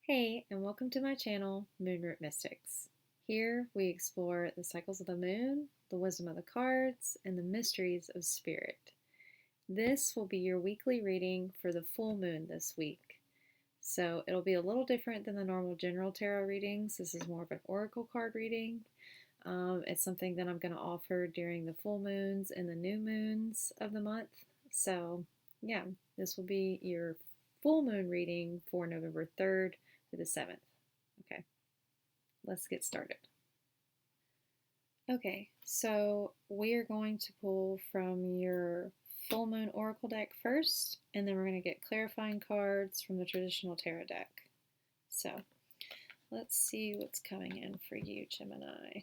Hey, and welcome to my channel, Moonroot Mystics. Here we explore the cycles of the moon, the wisdom of the cards, and the mysteries of spirit. This will be your weekly reading for the full moon this week. So it'll be a little different than the normal general tarot readings. This is more of an oracle card reading. It's something that I'm going to offer during the full moons and the new moons of the month. So, yeah, this will be your full moon reading for November 3rd to the 7th. Okay, let's get started. Okay, so we are going to pull from your full moon oracle deck first, and then we're going to get clarifying cards from the traditional tarot deck. So let's see what's coming in for you, Gemini.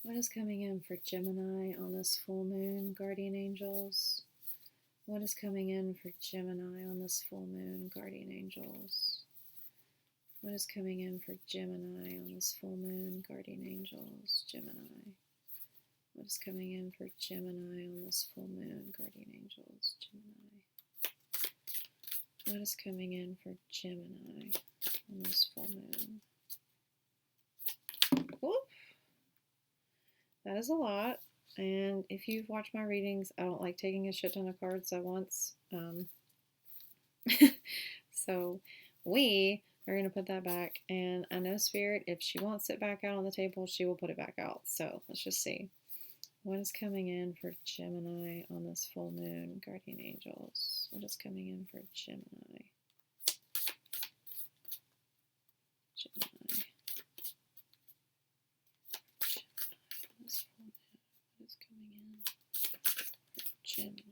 What is coming in for Gemini on this full moon, guardian angels? What is coming in for Gemini on this full moon, guardian angels? What is coming in for Gemini on this full moon, guardian angels? Gemini. What is coming in for Gemini on this full moon, guardian angels? Gemini. What is coming in for Gemini on this full moon? Whoop. That is a lot. And if you've watched my readings, I don't like taking a shit ton of cards at once. So we are going to put that back. And I know Spirit, if she wants it back out on the table, she will put it back out. So let's just see. What is coming in for Gemini on this full moon, guardian angels? What is coming in for Gemini? Gemini. This full moon. What is coming in for Gemini?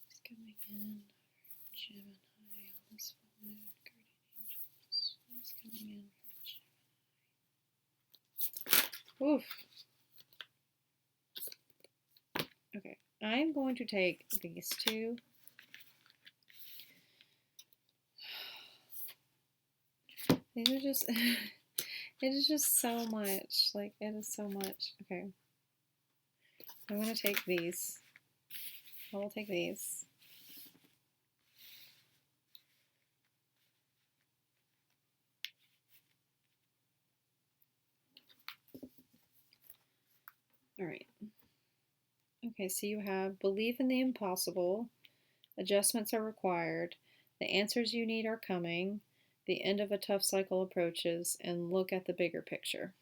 What's coming in for Gemini on this full moon, guardian angels? What's coming in for Gemini? Oof. Okay, I'm going to take these two. These are just, it is just so much. Like, it is so much. Okay. I'm going to take these. I will take these. All right. Okay, so you have belief in the impossible, adjustments are required, the answers you need are coming, the end of a tough cycle approaches, and look at the bigger picture.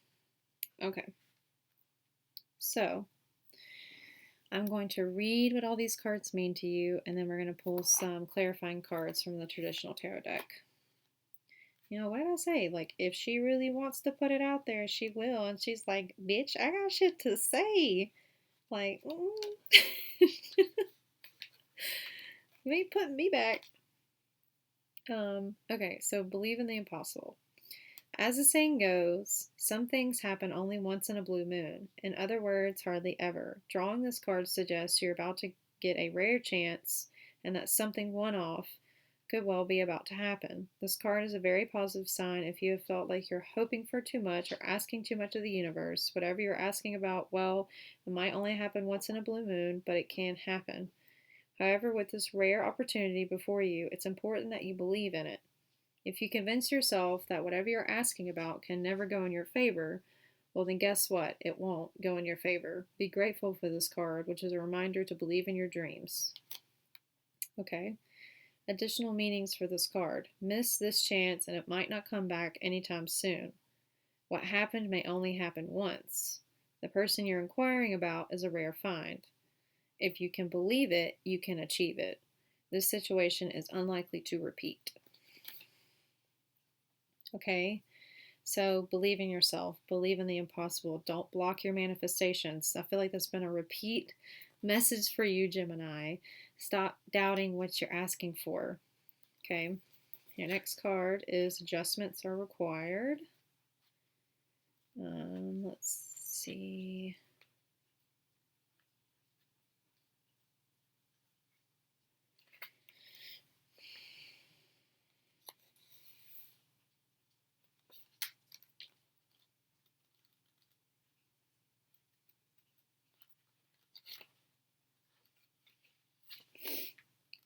Okay, so I'm going to read what all these cards mean to you, and then we're going to pull some clarifying cards from the traditional tarot deck. You know, what did I say? Like, if she really wants to put it out there, she will. And she's like, bitch, I got shit to say. Like, you ain't putting me back. Okay, so believe in the impossible. As the saying goes, some things happen only once in a blue moon. In other words, hardly ever. Drawing this card suggests you're about to get a rare chance and that something one-off could well be about to happen. This card is a very positive sign if you have felt like you're hoping for too much or asking too much of the universe. Whatever you're asking about, well, it might only happen once in a blue moon, but it can happen. However, with this rare opportunity before you, it's important that you believe in it. If you convince yourself that whatever you're asking about can never go in your favor, well then guess what? It won't go in your favor. Be grateful for this card, which is a reminder to believe in your dreams. Okay. Additional meanings for this card. Miss this chance and it might not come back anytime soon. What happened may only happen once. The person you're inquiring about is a rare find. If you can believe it, you can achieve it. This situation is unlikely to repeat. Okay, so believe in yourself. Believe in the impossible. Don't block your manifestations. I feel like that's been a repeat message for you, Gemini. Stop doubting what you're asking for. Okay, your next card is adjustments are required. Let's see.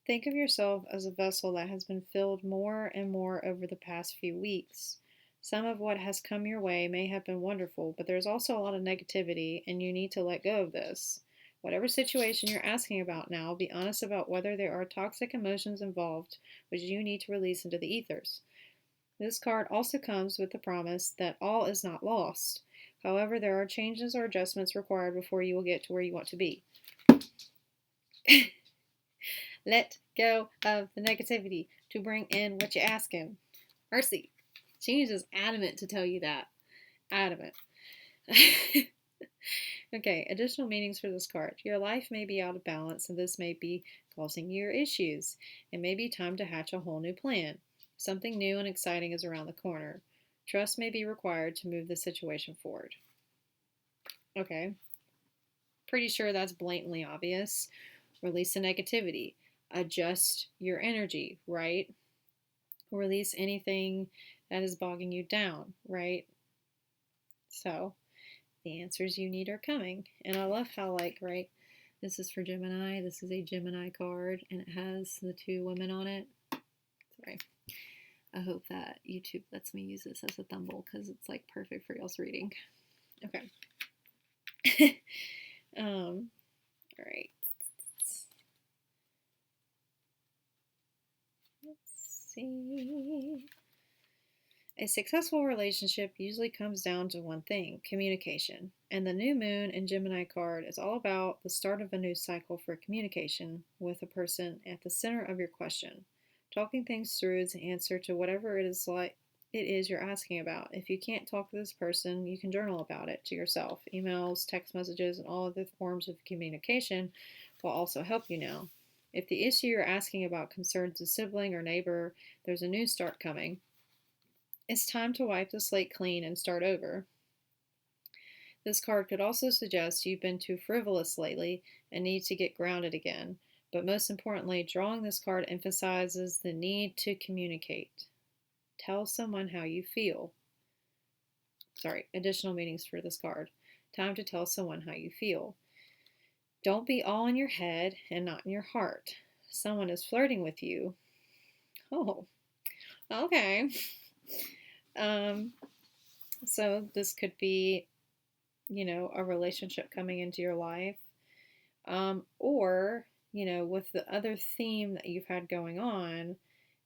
Think of yourself as a vessel that has been filled more and more over the past few weeks. Some of what has come your way may have been wonderful, but there's also a lot of negativity, and you need to let go of this. Whatever situation you're asking about now, be honest about whether there are toxic emotions involved which you need to release into the ethers. This card also comes with the promise that all is not lost. However, there are changes or adjustments required before you will get to where you want to be. Let go of the negativity to bring in what you're asking. Mercy. She is just adamant to tell you that. Adamant. Okay, additional meanings for this card. Your life may be out of balance, and this may be causing you your issues. It may be time to hatch a whole new plan. Something new and exciting is around the corner. Trust may be required to move the situation forward. Okay, pretty sure that's blatantly obvious. Release the negativity. Adjust your energy, right? Release anything that is bogging you down, right? So, the answers you need are coming. And I love how, like, right, this is for Gemini. This is a Gemini card, and it has the two women on it. Sorry. I hope that YouTube lets me use this as a thumbnail because it's, like, perfect for y'all's reading. Okay. All right. Let's see. A successful relationship usually comes down to one thing: communication. And the new moon in Gemini card is all about the start of a new cycle for communication with a person at the center of your question. Talking things through is the answer to whatever it is you're asking about. If you can't talk to this person, you can journal about it to yourself. Emails, text messages, and all other forms of communication will also help you now. If the issue you're asking about concerns a sibling or neighbor, there's a new start coming. It's time to wipe the slate clean and start over. This card could also suggest you've been too frivolous lately and need to get grounded again. But most importantly, drawing this card emphasizes the need to communicate. Tell someone how you feel. Sorry, additional meanings for this card. Time to tell someone how you feel. Don't be all in your head and not in your heart. Someone is flirting with you. Oh, okay. So this could be, a relationship coming into your life. Or, with the other theme that you've had going on,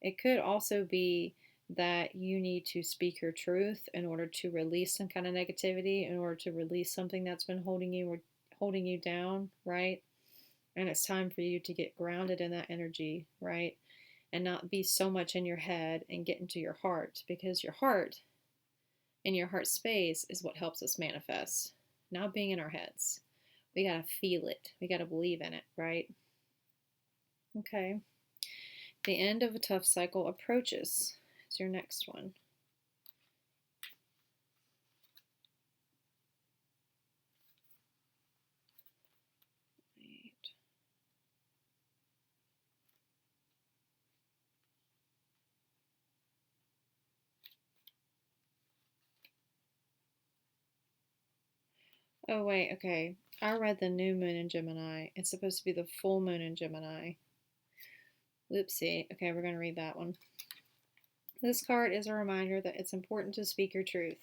it could also be that you need to speak your truth in order to release some kind of negativity, in order to release something that's been holding you down, right? And it's time for you to get grounded in that energy, right? And not be so much in your head and get into your heart, because your heart and your heart space is what helps us manifest, not being in our heads. We got to feel it. We got to believe in it, right? Okay. The end of a tough cycle approaches. It's your next one. Oh, wait, okay. I read the new moon in Gemini. It's supposed to be the full moon in Gemini. Whoopsie. Okay, we're going to read that one. This card is a reminder that it's important to speak your truth.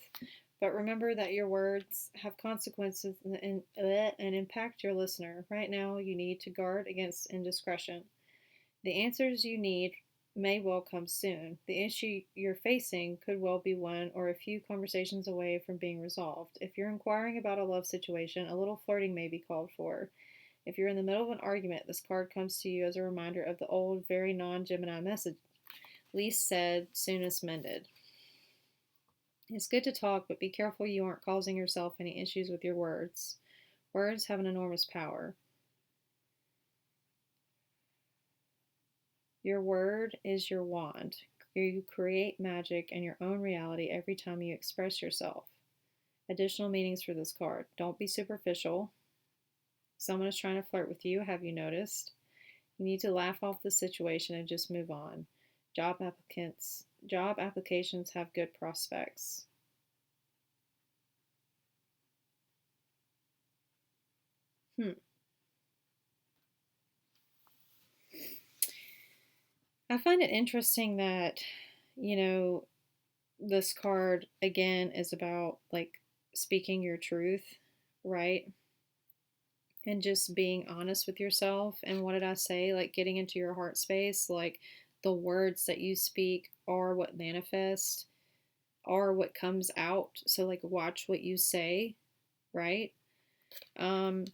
But remember that your words have consequences and impact your listener. Right now, you need to guard against indiscretion. The answers you need may well come soon. The issue you're facing could well be one or a few conversations away from being resolved. If you're inquiring about a love situation, a little flirting may be called for. If you're in the middle of an argument, this card comes to you as a reminder of the old, very non-Gemini message. Least said, soonest mended. It's good to talk, but be careful you aren't causing yourself any issues with your words. Words have an enormous power. Your word is your wand. You create magic and your own reality every time you express yourself. Additional meanings for this card. Don't be superficial. Someone is trying to flirt with you. Have you noticed? You need to laugh off the situation and just move on. Job applications have good prospects. I find it interesting that, you know, this card again is about like speaking your truth, right? And just being honest with yourself. And what did I say? Like getting into your heart space, like the words that you speak are what manifest, are what comes out. So like watch what you say, right? Um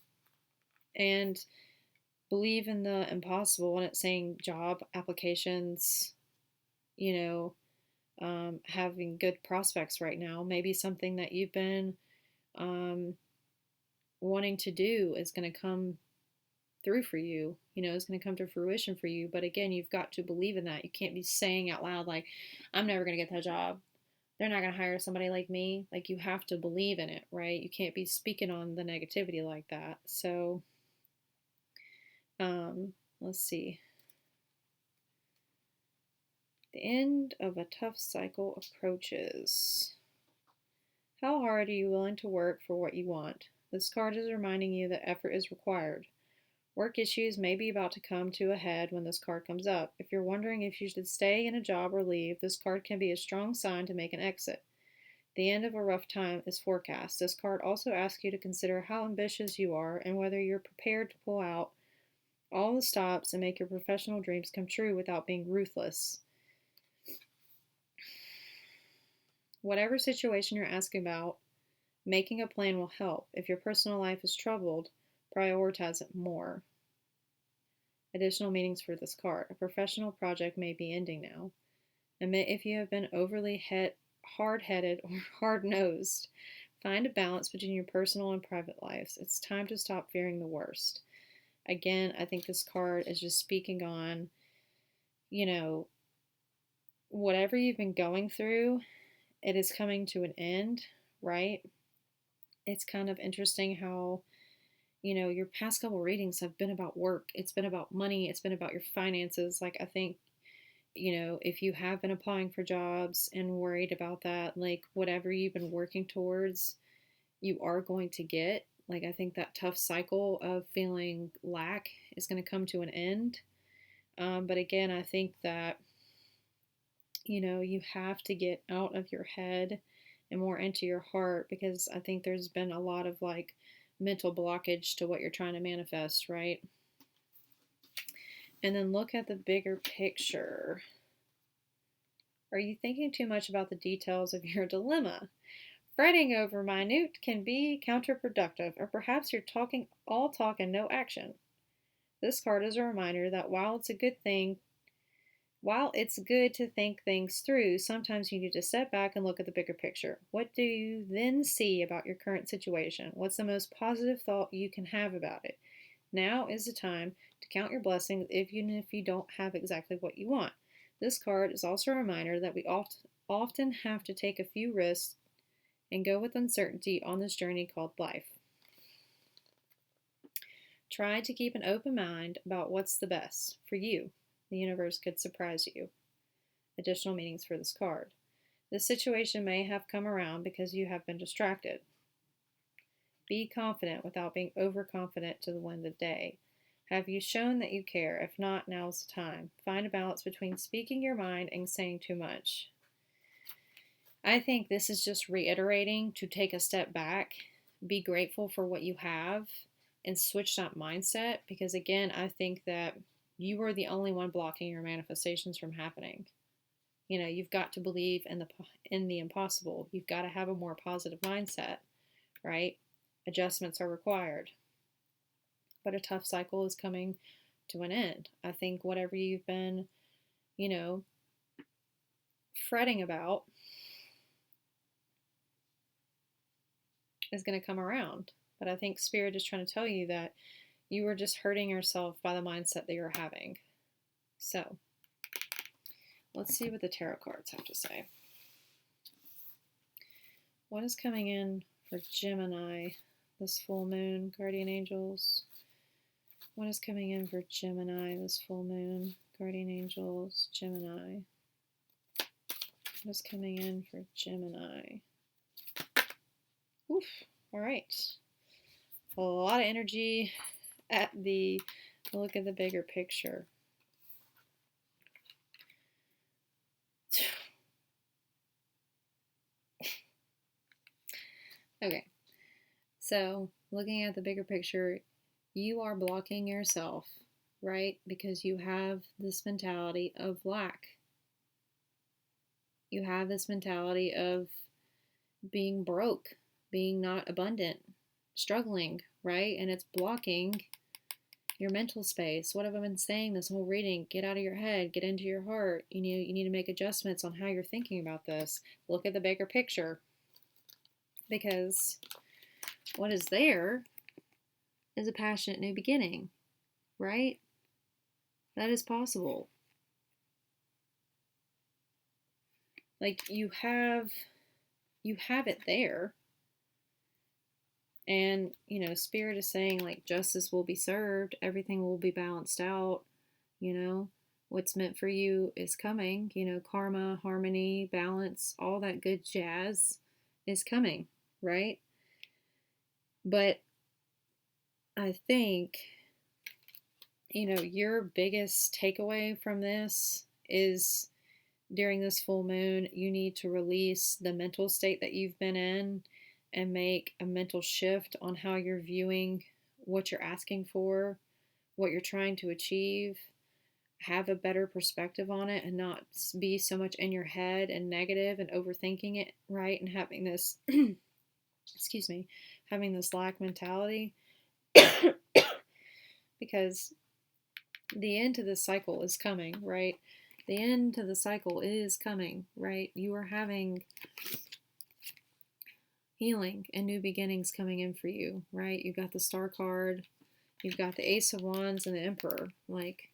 and believe in the impossible. And it's saying job applications, you know, having good prospects right now. Maybe something that you've been um, wanting to do is going to come through for you, is going to come to fruition for you. But again, you've got to believe in that. You can't be saying out loud, like, I'm never going to get that job. They're not going to hire somebody like me. Like, you have to believe in it, right? You can't be speaking on the negativity like that. So, let's see. The end of a tough cycle approaches. How hard are you willing to work for what you want? This card is reminding you that effort is required. Work issues may be about to come to a head when this card comes up. If you're wondering if you should stay in a job or leave, this card can be a strong sign to make an exit. The end of a rough time is forecast. This card also asks you to consider how ambitious you are and whether you're prepared to pull out all the stops and make your professional dreams come true without being ruthless. Whatever situation you're asking about, making a plan will help. If your personal life is troubled, prioritize it more. Additional meanings for this card. A professional project may be ending now. Admit if you have been overly hard-headed or hard-nosed. Find a balance between your personal and private lives. It's time to stop fearing the worst. Again, I think this card is just speaking on, whatever you've been going through, it is coming to an end, right? It's kind of interesting how, your past couple readings have been about work. It's been about money. It's been about your finances. Like, I think, if you have been applying for jobs and worried about that, like, whatever you've been working towards, you are going to get. Like, I think that tough cycle of feeling lack is going to come to an end. But again, I think that, you have to get out of your head and more into your heart, because I think there's been a lot of like mental blockage to what you're trying to manifest, right? And then look at the bigger picture. Are you thinking too much about the details of your dilemma? Fretting over minute can be counterproductive, or perhaps you're talking all talk and no action. This card is a reminder that while it's good to think things through, sometimes you need to step back and look at the bigger picture. What do you then see about your current situation? What's the most positive thought you can have about it? Now is the time to count your blessings, even if you don't have exactly what you want. This card is also a reminder that we often have to take a few risks and go with uncertainty on this journey called life. Try to keep an open mind about what's the best for you. The universe could surprise you. Additional meanings for this card. This situation may have come around because you have been distracted. Be confident without being overconfident to win the day. Have you shown that you care? If not, now's the time. Find a balance between speaking your mind and saying too much. I think this is just reiterating to take a step back, be grateful for what you have, and switch that mindset, because again, I think that you are the only one blocking your manifestations from happening. You've got to believe in the impossible. You've got to have a more positive mindset, right? Adjustments are required. But a tough cycle is coming to an end. I think whatever you've been, fretting about is going to come around. But I think Spirit is trying to tell you that you are just hurting yourself by the mindset that you're having. So, let's see what the tarot cards have to say. What is coming in for Gemini this full moon, guardian angels? What is coming in for Gemini this full moon, guardian angels, Gemini? What is coming in for Gemini? Oof, all right. A lot of energy at the look at the bigger picture. Okay, so looking at the bigger picture, you are blocking yourself, right? Because you have this mentality of lack. You have this mentality of being broke, being not abundant, struggling, right? And it's blocking your mental space. What have I been saying this whole reading? Get out of your head, get into your heart. You need to make adjustments on how you're thinking about this. Look at the bigger picture, because what is there is a passionate new beginning, right? That is possible. Like you have it there. And, Spirit is saying, like, justice will be served, everything will be balanced out, you know. What's meant for you is coming, karma, harmony, balance, all that good jazz is coming, right? But I think, your biggest takeaway from this is during this full moon, you need to release the mental state that you've been in and make a mental shift on how you're viewing what you're asking for, what you're trying to achieve. Have a better perspective on it and not be so much in your head and negative and overthinking it, right? And having this, excuse me, having this lack mentality because the end to this cycle is coming, right? The end to the cycle is coming, right? You are having healing and new beginnings coming in for you, right? You've got the Star card, you've got the Ace of Wands and the Emperor. Like,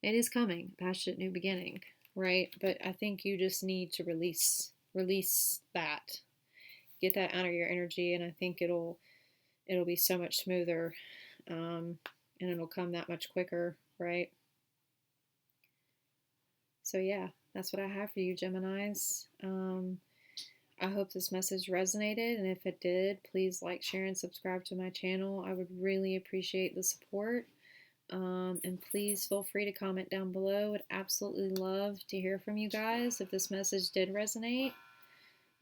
it is coming, passionate new beginning, right? But I think you just need to release that, get that out of your energy, and I think it'll be so much smoother, and it'll come that much quicker, right? So yeah, that's what I have for you, Geminis. I hope this message resonated, and if it did, please like, share, and subscribe to my channel. I would really appreciate the support. And please feel free to comment down below. Would absolutely love to hear from you guys if this message did resonate.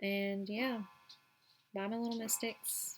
And yeah, bye, my little mystics.